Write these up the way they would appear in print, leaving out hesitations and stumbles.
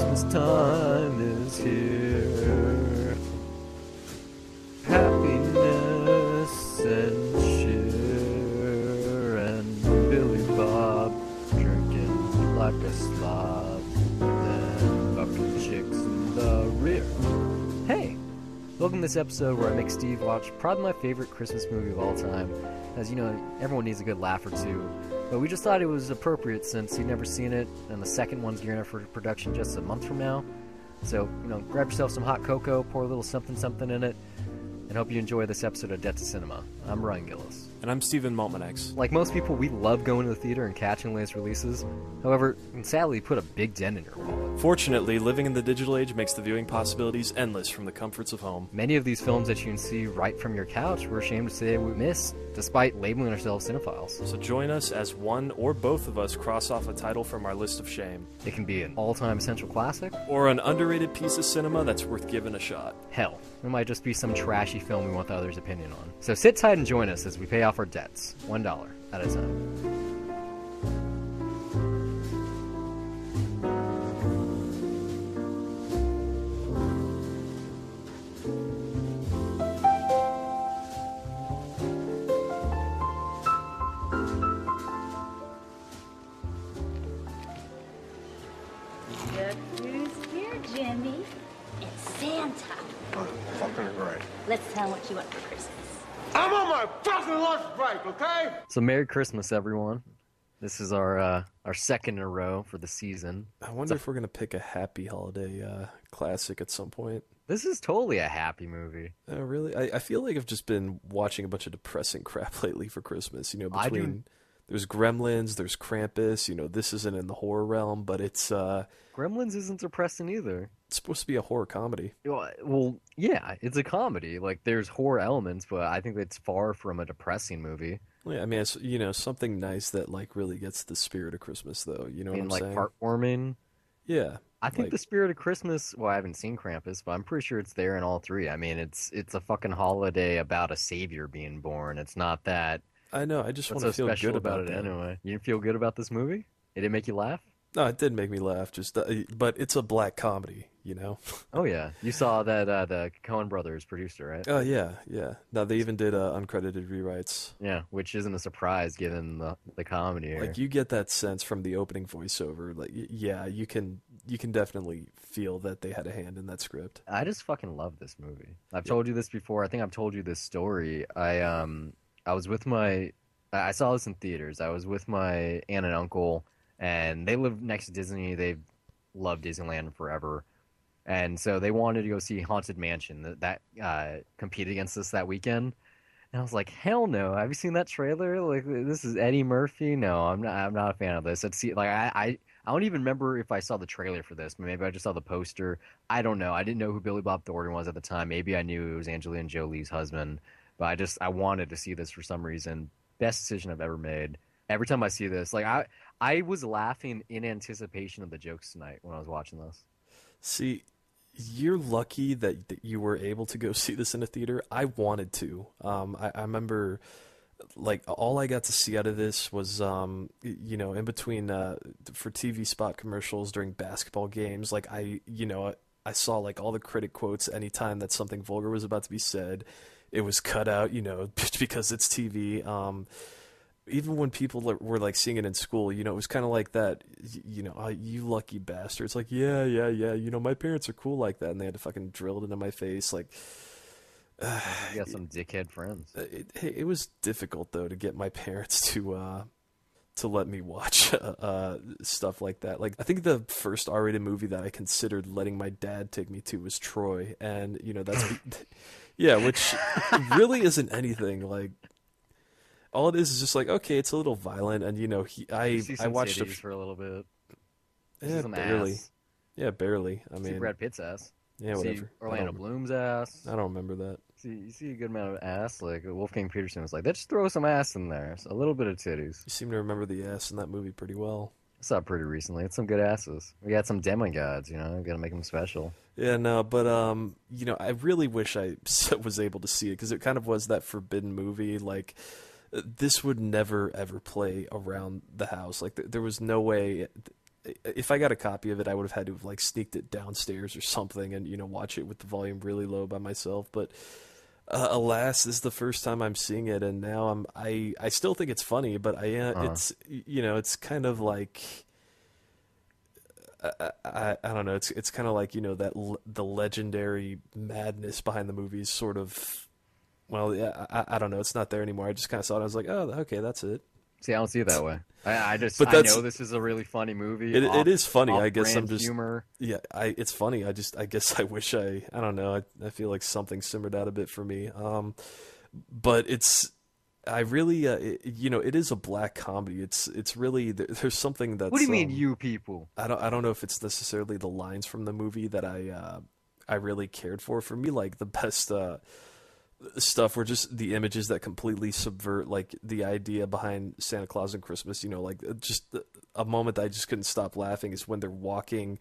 Christmas time is here. Happiness and cheer, and Billy Bob drinking like a slob, and fucking chicks in the rear. Hey, welcome to this episode where I make Steve watch probably my favorite Christmas movie of all time. As you know, everyone needs a good laugh or two. But we just thought it was appropriate since you've never seen it, and the second one's gearing up for production just a month from now. So, grab yourself some hot cocoa, pour a little something in it, and hope you enjoy this episode of Debt to Cinema. I'm Ryan Gillis. And I'm Steven Maltmanex. Like most people, we love going to the theater and catching the latest releases. However, it can sadly put a big dent in your wallet. Fortunately, living in the digital age makes the viewing possibilities endless from the comforts of home. Many of these films that you can see right from your couch, we're ashamed to say we miss, despite labeling ourselves cinephiles. So join us as one or both of us cross off a title from our list of shame. It can be an all-time essential classic, or an underrated piece of cinema that's worth giving a shot. Hell, it might just be some trashy film we want the others' opinion on. So sit tight and join us as we pay off our debts, $1 at a time. Look who's here, Jimmy. It's Santa. Oh, fucking great. Let's tell him what you want for Christmas. I'm on my fucking lunch break, okay? So Merry Christmas, everyone. This is our second in a row for the season. I wonder if we're going to pick a happy holiday classic at some point. This is totally a happy movie. Really? I feel like I've just been watching a bunch of depressing crap lately for Christmas. There's Gremlins, there's Krampus. This isn't in the horror realm, but it's... Gremlins isn't depressing either. It's supposed to be a horror comedy. Well, yeah, it's a comedy. Like, there's horror elements, but I think it's far from a depressing movie. Yeah, I mean, it's, something nice that, really gets the spirit of Christmas, though. You know what I'm saying? Heartwarming. Yeah. I think the spirit of Christmas, well, I haven't seen Krampus, but I'm pretty sure it's there in all three. I mean, it's a fucking holiday about a savior being born. It's not that... I know, I just want to feel special good about it that. anyway. You didn't feel good about this movie? It didn't make you laugh? No, it did make me laugh, but it's a black comedy, Oh, yeah. You saw that the Coen brothers produced it, right? Oh, yeah. Now, they even did uncredited rewrites. Yeah, which isn't a surprise given the comedy here. Like, you get that sense from the opening voiceover. Like, yeah, you can definitely feel that they had a hand in that script. I just fucking love this movie. I've told you this before. I think I've told you this story. I was with I saw this in theaters. I was with my aunt and uncle, and they live next to Disney. They've loved Disneyland forever. And so they wanted to go see Haunted Mansion that competed against us that weekend. And I was like, hell no. Have you seen that trailer? Like, this is Eddie Murphy? No, I'm not a fan of this. I don't even remember if I saw the trailer for this. Maybe I just saw the poster. I don't know. I didn't know who Billy Bob Thornton was at the time. Maybe I knew it was Angelina Jolie's husband. But I wanted to see this for some reason. Best decision I've ever made. Every time I see this, like I was laughing in anticipation of the jokes tonight when I was watching this. See, you're lucky that you were able to go see this in a theater. I wanted to. I remember, like, all I got to see out of this was, in between for TV spot commercials during basketball games. Like, I saw, like, all the critic quotes anytime that something vulgar was about to be said. It was cut out, because it's TV. Even when people were, like, seeing it in school, it was kind of like that, you lucky bastards. Like, yeah, my parents are cool like that. And they had to fucking drill it into my face. Like, you got some dickhead friends. It was difficult, though, to get my parents to let me watch stuff like that. Like, I think the first R-rated movie that I considered letting my dad take me to was Troy. And, that's... Yeah, which really isn't anything. Like, all it is just like, okay, it's a little violent, and I watched it for a little bit. Yeah, barely. Ass. Yeah, barely. I see mean, Brad Pitt's ass. Yeah, whatever. Orlando Bloom's ass. I don't remember that. You see a good amount of ass. Like Wolfgang Peterson was like, let's just throw some ass in there. So a little bit of titties. You seem to remember the ass in that movie pretty well. I saw it pretty recently. It's some good asses. We got some demigods, Gotta make them special. Yeah, no, but I really wish I was able to see it because it kind of was that forbidden movie. Like, this would never ever play around the house. Like, there was no way if I got a copy of it, I would have had to have like sneaked it downstairs or something, and watch it with the volume really low by myself. But alas, this is the first time I'm seeing it, and now I still think it's funny, but it's kind of like. I don't know. It's kind of like the legendary madness behind the movies sort of. Well, yeah, I don't know. It's not there anymore. I just kind of saw it. I was like, oh, okay, that's it. See, I don't see it that way. I know this is a really funny movie. It is funny. I guess I'm just humor. Yeah, it's funny. I guess I wish I don't know. I feel like something simmered out a bit for me. But I really it is a black comedy. It's really there's something that's. What do you mean, you people? I don't know if it's necessarily the lines from the movie that I really cared for. For me, like the best stuff were just the images that completely subvert like the idea behind Santa Claus and Christmas. Like just a moment that I just couldn't stop laughing is when they're walking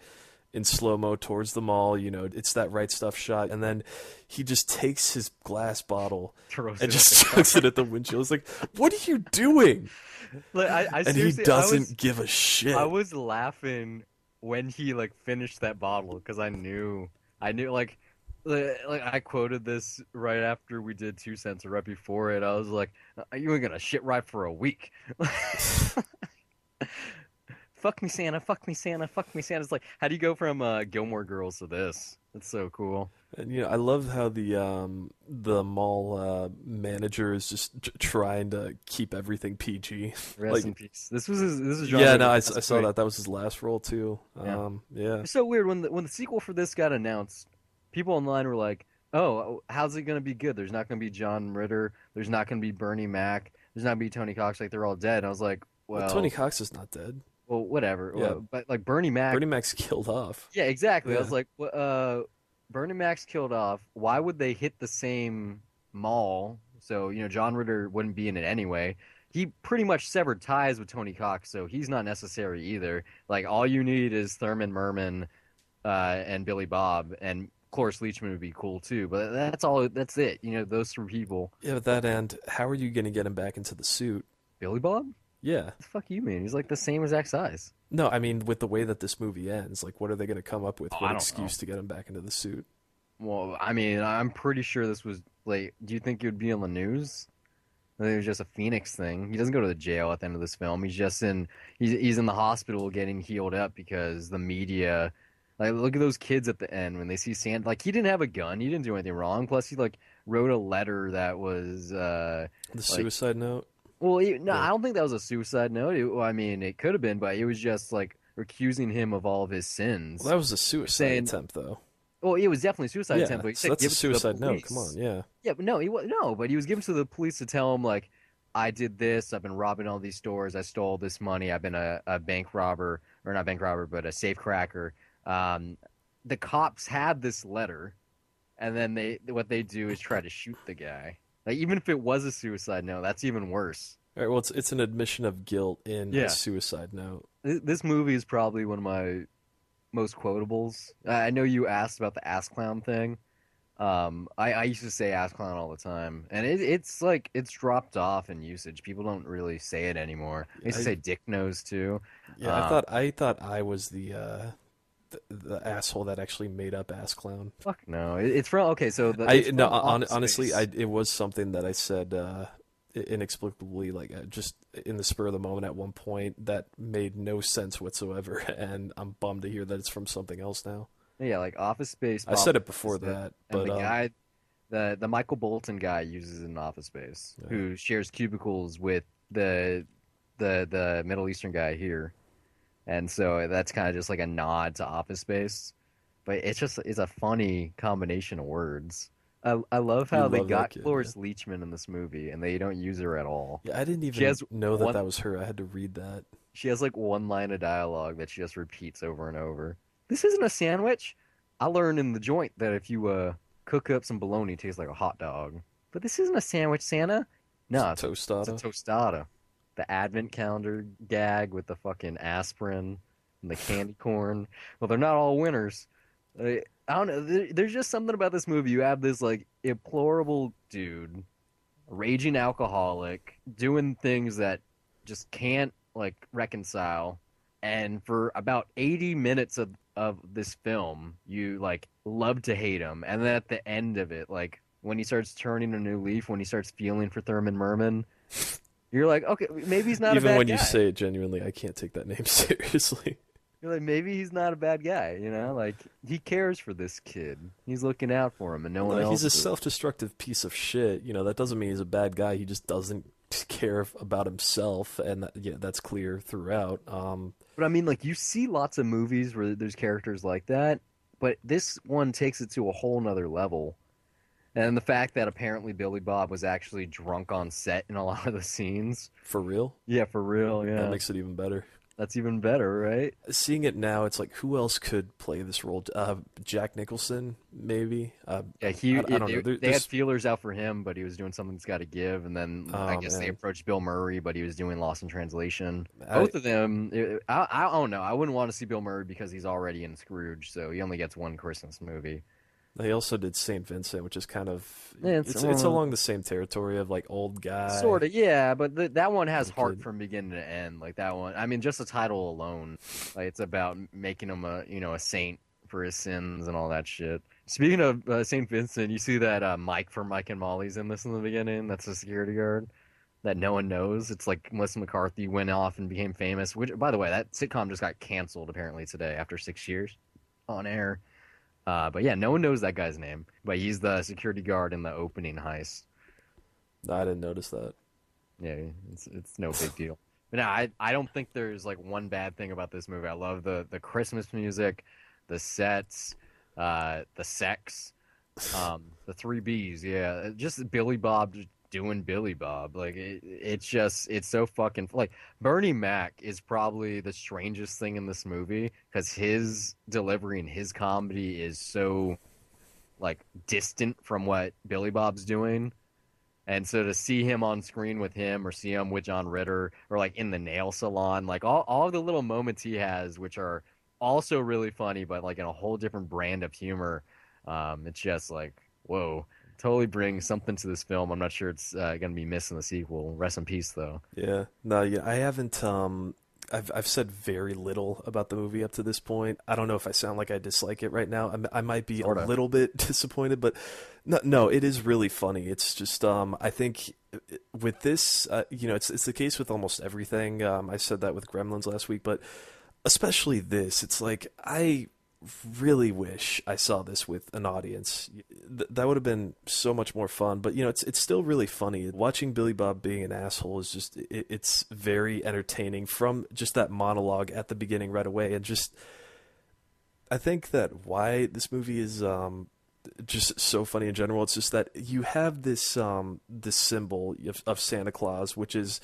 in slow-mo towards the mall. It's that Right Stuff shot, and then he just takes his glass bottle and just chucks it at the windshield. It's like, what are you doing? Like, and he doesn't give a shit. I was laughing when he like finished that bottle because I knew like I quoted this right after we did 2 Cents or right before it. I was like, you ain't gonna shit right for a week. Fuck me, Santa. Fuck me, Santa. Fuck me, Santa. It's like, how do you go from Gilmore Girls to this? It's so cool. And I love how the mall manager is just trying to keep everything PG. Rest in peace. This was John. Yeah, no, I saw that. That was his last role too. Yeah. It's so weird when the sequel for this got announced. People online were like, "Oh, how's it gonna be good? There's not gonna be John Ritter. There's not gonna be Bernie Mac. There's not gonna be Tony Cox. Like they're all dead." And I was like, "Well, Tony Cox is not dead." Well, whatever. Yeah. Well, but like Bernie Mac's killed off. Yeah, exactly. Yeah. I was like, Bernie Mac's killed off. Why would they hit the same mall? So John Ritter wouldn't be in it anyway. He pretty much severed ties with Tony Cox, so he's not necessary either. Like all you need is Thurman Merman and Billy Bob, and Cloris Leachman would be cool too. But that's all. That's it. Those three people. Yeah, but that end. How are you going to get him back into the suit? Billy Bob? Yeah. What the fuck you mean? He's like the same exact size. No, I mean with the way that this movie ends, like what are they going to come up with? I What don't excuse know. to get him back into the suit? Well, I mean, I'm pretty sure this was like. Do you think it would be on the news? I think it was just a Phoenix thing. He doesn't go to the jail at the end of this film. He's just in. He's in the hospital getting healed up because the media. Like, look at those kids at the end when they see Santa. Like, he didn't have a gun. He didn't do anything wrong. Plus, he like wrote a letter that was The suicide note. Well, I don't think that was a suicide note. I mean, it could have been, but it was just like accusing him of all of his sins. Well, that was a suicide attempt, though. Well, it was definitely a suicide Yeah, attempt. But he so said, that's a give it to the suicide note. police. Come on, yeah. Yeah, but but he was given to the police to tell him like, I did this. I've been robbing all these stores. I stole this money. I've been a bank robber, or not bank robber, but a safe cracker. The cops had this letter, and then what they do is try to shoot the guy. Like even if it was a suicide note, that's even worse. All right, well, it's an admission of guilt in a suicide note. This movie is probably one of my most quotables. I know you asked about the ass clown thing. I used to say ass clown all the time, and it's dropped off in usage. People don't really say it anymore. I used to say dick nose too. Yeah, I thought I was the asshole that actually made up ass clown. Fuck no, it's from okay. So honestly, it was something that I said inexplicably, like just in the spur of the moment at one point that made no sense whatsoever, and I'm bummed to hear that it's from something else now. Yeah, like Office Space. I said it before that, but the guy, the Michael Bolton guy uses it in Office Space, who shares cubicles with the Middle Eastern guy here, and so that's kind of just like a nod to Office Space, but it's a funny combination of words. I love how they got Cloris Leachman in this movie, and they don't use her at all. Yeah, I didn't even know that was her. I had to read that. She has like one line of dialogue that she just repeats over and over. This isn't a sandwich. I learned in the joint that if you cook up some bologna, it tastes like a hot dog. But this isn't a sandwich, Santa. No, it's a tostada. It's a tostada. The advent calendar gag with the fucking aspirin and the candy corn. Well, they're not all winners. I don't know. There's just something about this movie. You have this like implorable dude, raging alcoholic, doing things that just can't like reconcile and for about 80 minutes of this film, you like love to hate him, and then at the end of it, like when he starts turning a new leaf, when he starts feeling for Thurman Merman, you're like, okay, maybe he's not a Even bad when guy. you say it genuinely, I can't take that name seriously. You're like, maybe he's not a bad guy, you know? Like, he cares for this kid. He's looking out for him, and no one Like, else he's a is. self-destructive piece of shit. You know, that doesn't mean he's a bad guy. He just doesn't care about himself, and yeah, that's clear throughout. But I mean, like, you see lots of movies where there's characters like that, but this one takes it to a whole nother level. And the fact that apparently Billy Bob was actually drunk on set in a lot of the scenes. For real, Yeah, for real, yeah. that makes it even better. That's even better, right? Seeing it now, it's like, who else could play this role? Jack Nicholson, maybe. Yeah, I don't know. they had There's- feelers out for him, but he was doing Something's Got to Give, and then I Oh, guess they man. approached Bill Murray, but he was doing Lost in Translation. I- Both of them, I don't know. I wouldn't want to see Bill Murray because he's already in Scrooge, so he only gets one Christmas movie. They also did Saint Vincent, which is kind of Yeah, it's along the same territory of like old guy. Sort of, yeah, but that one has Little heart kid. from beginning to end. Like that one, I mean, just the title alone, like it's about making him a saint for his sins and all that shit. Speaking of Saint Vincent, you see that Mike from Mike and Molly's in this in the beginning. That's a security guard that no one knows. It's like Melissa McCarthy went off and became famous. Which, by the way, that sitcom just got canceled apparently today after 6 years on air. But yeah, no one knows that guy's name. But he's the security guard in the opening heist. I didn't notice that. Yeah, it's no big deal. But no, I don't think there's like one bad thing about this movie. I love the Christmas music, the sets, the sex, the three B's. Yeah, just Billy Bob just doing Billy Bob. Like it's so fucking like Bernie Mac is probably the strangest thing in this movie because his delivery and his comedy is so like distant from what Billy Bob's doing. And so to see him on screen with him or see him with John Ritter or like in the nail salon, like all the little moments he has, which are also really funny, but like in a whole different brand of humor. It's just like, whoa, totally brings something to this film. I'm not sure it's going to be missed in the sequel. Rest in peace, though. Yeah. No, yeah, I haven't I've said very little about the movie up to this point. I don't know if I sound like I dislike it right now. I might be Sorta. a little bit disappointed, but no, it is really funny. It's just I think with this, it's the case with almost everything. I said that with Gremlins last week, but especially this, it's like I really wish I saw this with an audience. That would have been so much more fun. But it's still really funny. Watching Billy Bob being an asshole is just it's very entertaining from just that monologue at the beginning right away. And just I think that why this movie is just so funny in general. It's just that you have this this symbol of Santa Claus, which is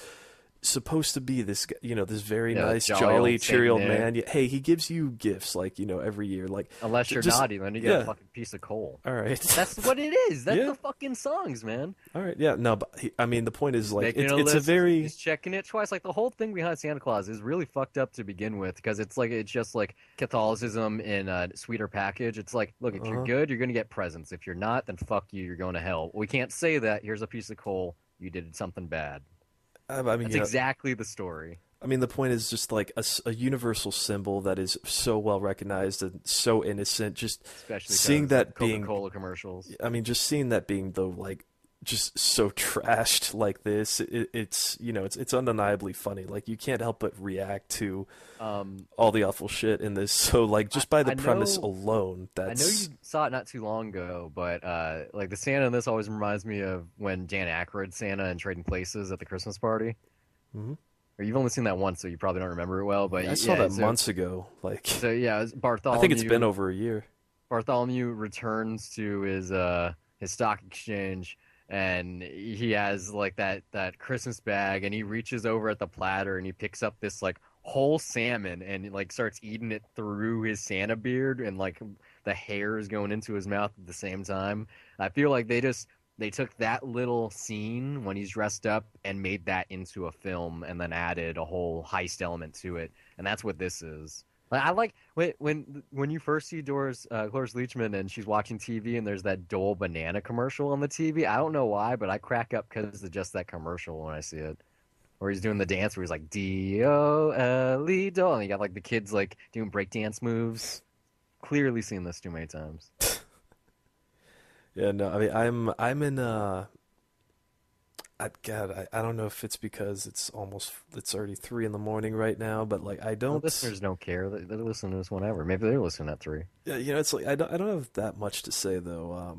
supposed to be this this very Yeah, nice jolly jolly old cheery old Saint Nick. man. Hey, he gives you gifts like every year, like Unless you're just- naughty, then you get yeah. a fucking piece of coal. all right. That's what it is. That's Yeah. the fucking songs, man. All right, yeah, no, but I mean the point is like Making it's a a list, very he's checking it twice. Like the whole thing behind Santa Claus is really fucked up to begin with because it's just like Catholicism in a sweeter package. It's like, look, if you're good, you're gonna get presents. If you're not, then fuck you. You're going to hell. We can't say that. Here's a piece of coal. You did something bad. I mean That's exactly the story. I mean, the point is just like a universal symbol that is so well recognized and so innocent. Just Especially seeing 'cause that of being, Coca-Cola commercials. I mean, just seeing that being though like just so trashed like this, it's it's undeniably funny. Like you can't help but react to all the awful shit in this. So like just by the I premise know- alone, I know that's you saw it not too long ago, but like the Santa in this always reminds me of when Dan Aykroyd Santa in Trading Places at the Christmas party. Mhm. Or you've only seen that once, so you probably don't remember it well. But I saw yeah, that months ago. Like So yeah, it's Bartholomew. I think it's been over a year. Bartholomew returns to his stock exchange, and he has like that Christmas bag, and he reaches over at the platter and he picks up this like whole salmon and like starts eating it through his Santa beard, and like the hair is going into his mouth at the same time. I feel like they took that little scene when he's dressed up and made that into a film, and then added a whole heist element to it, and that's what this is. Like, I like when you first see Cloris Leachman and she's watching TV and there's that Dole banana commercial on the TV. I don't know why, but I crack up because of just that commercial when I see it. where he's doing the dance where he's like D-O-L-E-Do, and you got like the kids like doing breakdance moves. Clearly seen this too many times. Yeah, no, I mean, I'm in I don't know if it's because it's already 3 in the morning right now, but like I The don't. listeners don't care. They listen to this whenever. Maybe they're listening at 3. Yeah, it's like I don't have that much to say though.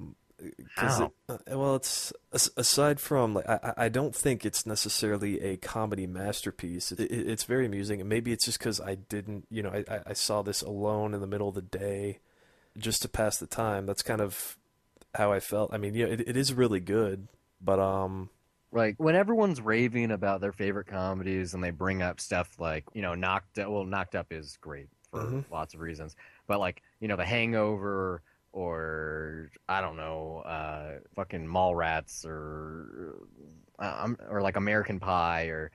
'Cause How? well, it's aside from like I don't think it's necessarily a comedy masterpiece. It's very amusing, and maybe it's just because I didn't, I saw this alone in the middle of the day, just to pass the time. That's kind of how I felt. I mean, yeah, it is really good, but Like when everyone's raving about their favorite comedies and they bring up stuff like, Knocked Up is great for lots of reasons. But like, The Hangover or I don't know, fucking Mallrats or like American Pie or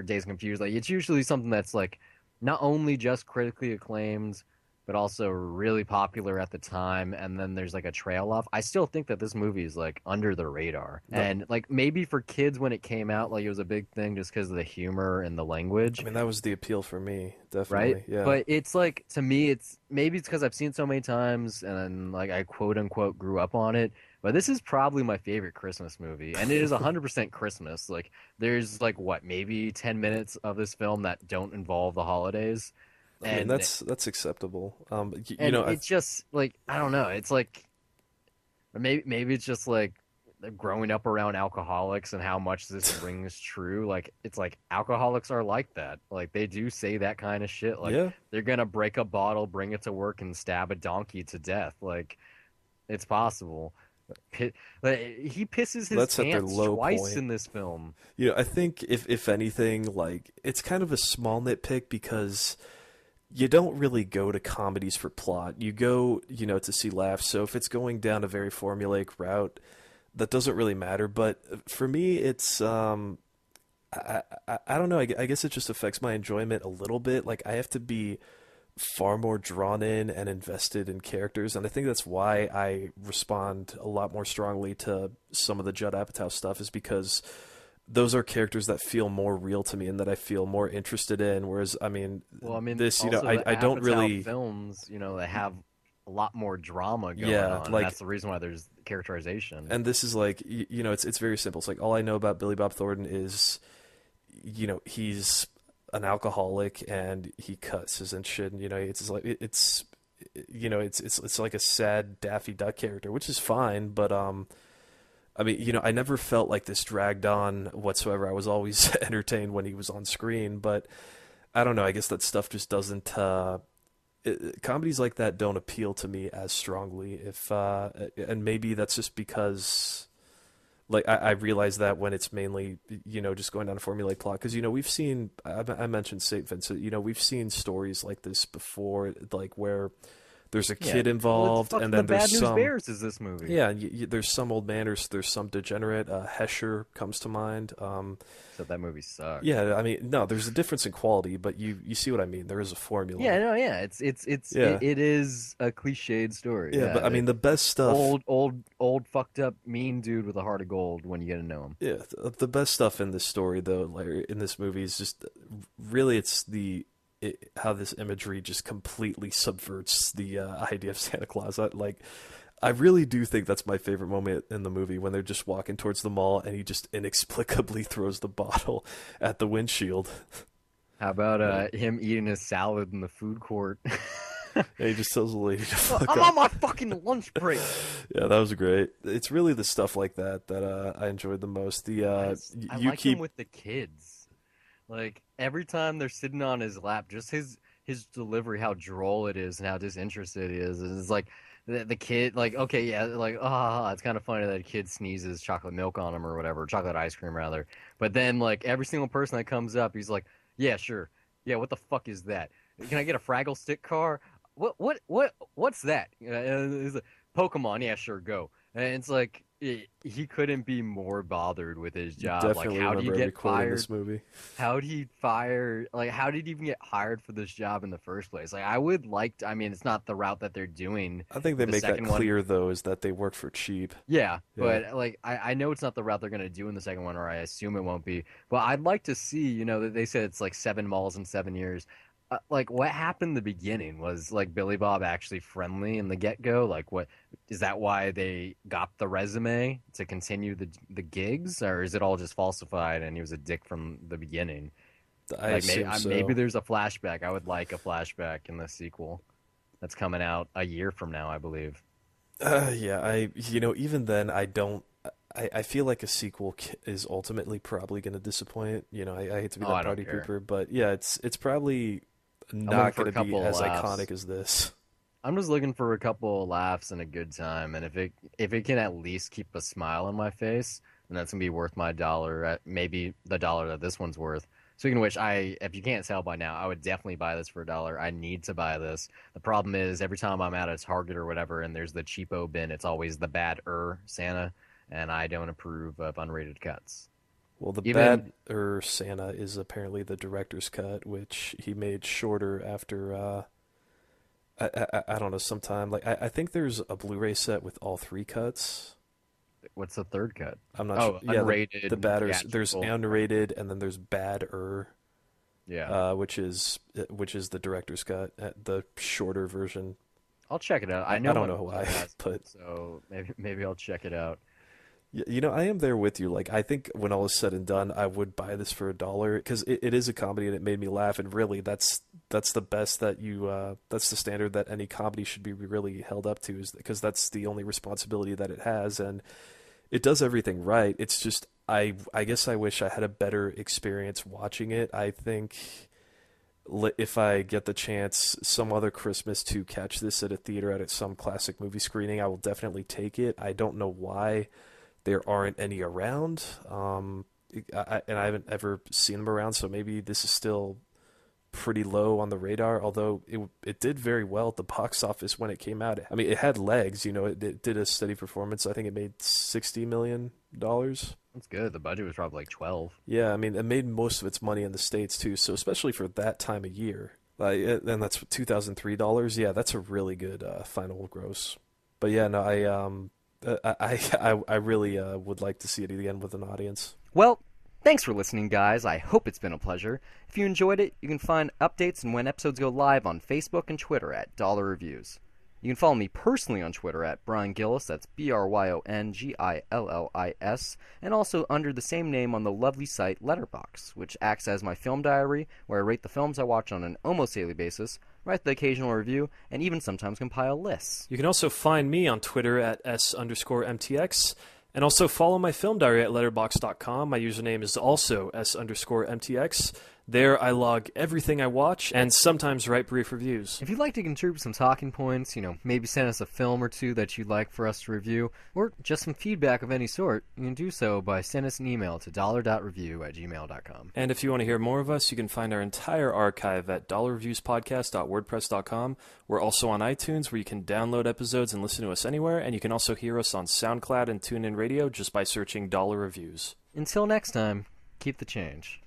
Days Confused. Like it's usually something that's like not only just critically acclaimed but also really popular at the time, and then there's like a trail off. I still think that this movie is like under the radar, and like maybe for kids when it came out, like it was a big thing just because of the humor and the language, I mean that was the appeal for me, right? definitely. Yeah. But it's like to me, it's because I've seen it so many times, and then, like I quote unquote grew up on it. But this is probably my favorite Christmas movie, and it is 100% Christmas. Like there's like what maybe 10 minutes of this film that don't involve the holidays. I mean And that's acceptable. it's just like I don't know. It's like maybe it's just like growing up around alcoholics and how much this rings true. Like it's like alcoholics are like that. Like they do say that kind of shit. Like Yeah. they're gonna break a bottle, bring it to work, and stab a donkey to death. Like it's possible. Like, he pisses his That's at their pants low twice point. in this film. I think if anything, like it's kind of a small nitpick because you don't really go to comedies for plot. You go, to see laughs. So if it's going down a very formulaic route, that doesn't really matter. But for me, it's I don't know. I guess it just affects my enjoyment a little bit. Like I have to be far more drawn in and invested in characters, and I think that's why I respond a lot more strongly to some of the Judd Apatow stuff, is because those are characters that feel more real to me and that I feel more interested in. Whereas, I mean, this, also the I don't Apatow really. films, they have a lot more drama going Yeah, on. And like- that's the reason why there's characterization. And this is like, it's very simple. It's like all I know about Billy Bob Thornton is, he's an alcoholic and he cusses and shit. And, it's like it's like a sad Daffy Duck character, which is fine, but I mean, I never felt like this dragged on whatsoever. I was always entertained when he was on screen, but I don't know. I guess that stuff just doesn't. Comedies like that don't appeal to me as strongly. And maybe that's just because, like, I realize that when it's mainly, just going down a formulaic plot. Because we've seen. I mentioned Saint Vincent. We've seen stories like this before, like where there's a kid involved, and then the there's Bad News some. Bears is this movie? Yeah, there's some old man, or there's some degenerate. Hesher comes to mind. So that movie sucks. Yeah, I mean, no, there's a difference in quality, but you see what I mean. There is a formula. Yeah, no, yeah. Yeah. It is a cliched story. Yeah, but I mean, the best stuff. old fucked up mean dude with a heart of gold when you get to know him. Yeah, the best stuff in this story, though, like in this movie, is just really it's how this imagery just completely subverts the idea of Santa Claus. I really do think that's my favorite moment in the movie, when they're just walking towards the mall and he just inexplicably throws the bottle at the windshield. How about him eating his salad in the food court? And he just tells the lady to fuck I'm off. on my fucking lunch break. Yeah, that was great. It's really the stuff like that I enjoyed the most. I You like keep him with the kids. Like every time they're sitting on his lap, just his delivery, how droll it is and how disinterested he is. And it's like the kid, like, okay, yeah, like, it's kind of funny that a kid sneezes chocolate milk on him or whatever, chocolate ice cream rather. But then, like, every single person that comes up, he's like, yeah, sure, yeah, what the fuck is that? Can I get a Fraggle Stick car? What's that? He's like, Pokemon, yeah, sure, go. And it's like, he couldn't be more bothered with his You job. Like, definitely how do you remember every get quote in fired? this movie. How did he fire? Like, how did he even get hired for this job in the first place? Like, I would like to, I mean, it's not the route that they're doing I think they with the make that second one. clear, though, is that they work for cheap. Yeah, Yeah. but like I know it's not the route they're gonna do in the second one, or I assume it won't be. But I'd like to see, that they said it's like 7 malls in 7 years. Like what happened in the beginning? Was like Billy Bob actually friendly in the get-go? Like what is that why they got the resume to continue the gigs, or is it all just falsified and he was a dick from the beginning? I Like assume so. maybe there's a flashback. I would like a flashback in the sequel that's coming out a year from now, I believe. Yeah, even then, I don't. I feel like a sequel is ultimately probably going to disappoint. I hate to be Oh, that I don't party care. pooper, but yeah, it's probably looking not for going a to be couple of as laughs. iconic as this. I'm just looking for a couple of laughs and a good time, and if it can at least keep a smile on my face, then that's gonna be worth my dollar, at maybe the dollar that this one's worth. Speaking of which, if you can't tell by now, I would definitely buy this for $1. I need to buy this. The problem is every time I'm at a Target or whatever, and there's the cheapo bin, it's always the bad Santa, and I don't approve of unrated cuts. Well, the Even bad Santa is apparently the director's cut, which he made shorter after I don't know, sometime like I think there's a Blu-ray set with all three cuts. what's the third cut? I'm not Oh, sure. Yeah, unrated, the batters. There's theatrical. unrated, and then there's badder, Yeah. which is the director's cut, the shorter version. I'll check it out. I I know don't what know why, it has, but so maybe I'll check it out. I am there with you. Like, I think when all is said and done, I would buy this for $1 because it is a comedy and it made me laugh. And really, that's the best that's the standard that any comedy should be really held up to, is because that's the only responsibility that it has, and it does everything right. It's just I guess I wish I had a better experience watching it. I think if I get the chance some other Christmas to catch this at a theater at some classic movie screening, I will definitely take it. I don't know why there aren't any around, and I haven't ever seen them around, so maybe this is still pretty low on the radar, although it did very well at the box office when it came out. I mean, it had legs, it did a steady performance. I think it made $60 million. That's good. The budget was probably like 12. Yeah, I mean, it made most of its money in the States too, so especially for that time of year. And that's $2003. Yeah, that's a really good final gross. But yeah, no, I really would like to see it again with an audience. Well, thanks for listening, guys. I hope it's been a pleasure. If you enjoyed it, you can find updates and when episodes go live on Facebook and Twitter at Dollar Reviews. You can follow me personally on Twitter at Brian Gillis, that's BryonGillis, and also under the same name on the lovely site Letterboxd, which acts as my film diary, where I rate the films I watch on an almost daily basis, write the occasional review, and even sometimes compile lists. You can also find me on Twitter at S_MTX, and also follow my film diary at letterboxd.com. My username is also S_MTX. There I log everything I watch and sometimes write brief reviews. If you'd like to contribute some talking points, maybe send us a film or two that you'd like for us to review, or just some feedback of any sort, you can do so by sending us an email to dollar.review@gmail.com. And if you want to hear more of us, you can find our entire archive at dollarreviewspodcast.wordpress.com. We're also on iTunes, where you can download episodes and listen to us anywhere, and you can also hear us on SoundCloud and TuneIn Radio just by searching Dollar Reviews. Until next time, keep the change.